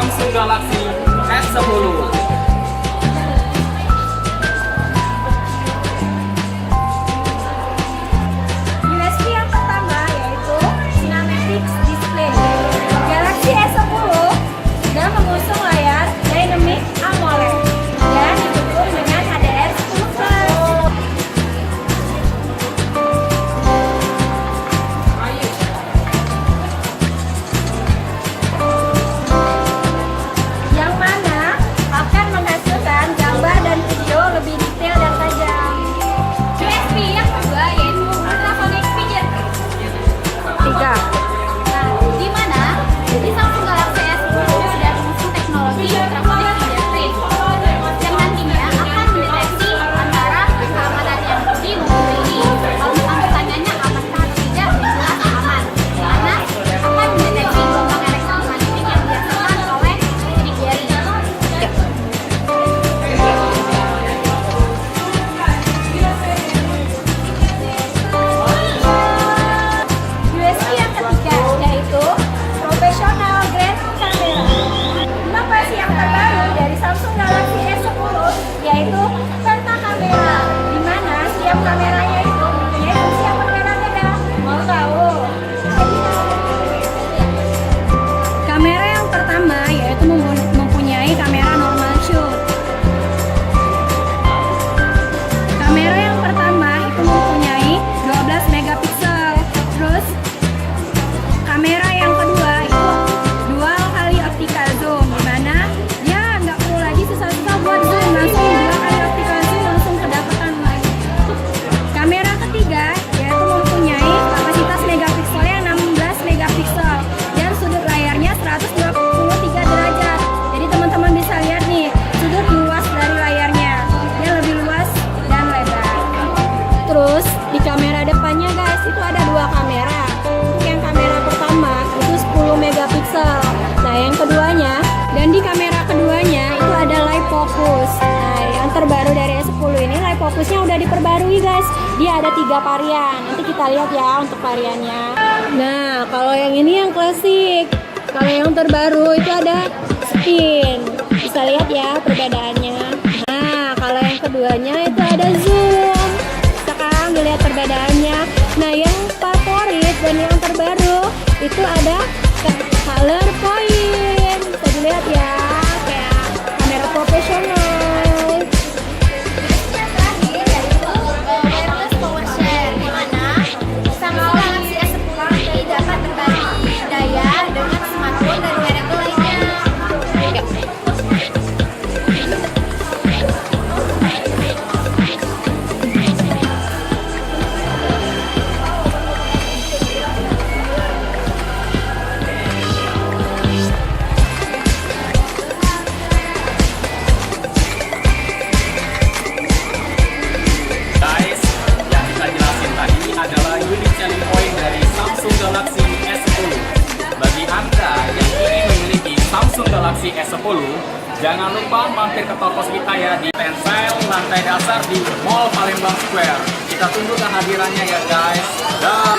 Samsung Galaxy S10. USB yang pertama yaitu Cinematic Display. Galaxy S10 sudah mengusung layar Dynamic AMOLED dan didukung dengan HDR10+. Yang mana akan menghasilkan gambar dan video lebih detail dan tajam. USB yang kedua yaitu Ultrasonic Fingerprint. 3. Nah, di mana di Samsung Galaxy S10 sudah mengusung teknologi ultrasonic fingerprint yang nantinya akan mendeteksi antara keamanan yang dimiliki kalau tangannya apakah atau tidak jelas aman karena akan mendeteksi gelombang elektromagnetik yang dihasilkan oleh sidik jari. USB yang ketiga yaitu Professional Grade Camera. Inovasi yang terbaru dari Samsung Galaxy S10 yaitu Penta Kamera, di mana setiap kameranya itu mempunyai fungsi yang berbeda-beda. Mau tahu? Kamera yang pertama yaitu mempunyai kamera normal shoot. Kamera yang pertama itu mempunyai 12 megapiksel. Terus kamera yang kedua itu dual kali optical zoom, di mana dia nggak perlu lagi susah-susah buat zoom, langsung dua kali optical zoom langsung kedapatan lagi. Kamera ketiga yaitu mempunyai kapasitas megapikselnya 16 megapiksel dan sudut layarnya 123 derajat. Jadi teman-teman bisa lihat nih sudut luas dari layarnya, dia lebih luas dan lebar. Terus di kamera depannya guys itu ada dua kamera. Untuk yang kamera pertama itu 10 megapiksel. Nah yang keduanya dan di kamera keduanya itu ada live focus. Nah yang terbaru dari S10 ini live focusnya udah diperbarui guys. Dia ada 3 varian. Nanti kita lihat ya untuk variannya. Nah kalau yang ini yang klasik. Kalau yang terbaru itu ada spin. Bisa lihat ya perbedaannya. Nah kalau yang keduanya itu ada zoom. Sekarang dilihat perbedaannya. Nah yang favorit dan yang terbaru itu ada color point. Bisa dilihat ya kayak kamera profesional. Yang terakhir yaitu wireless power share, di mana Samsung Galaxy S10 ini dapat berbagi daya dengan smartphone dan wearable lainnya. Guys, yang kita jelasin tadi adalah unique selling point dari Samsung Galaxy S10. Bagi Anda yang ingin memiliki Samsung Galaxy S10, jangan lupa mampir ke toko kita ya di Pensel lantai dasar di Mall Palembang Square. Kita tunggu kehadirannya ya guys. Dah.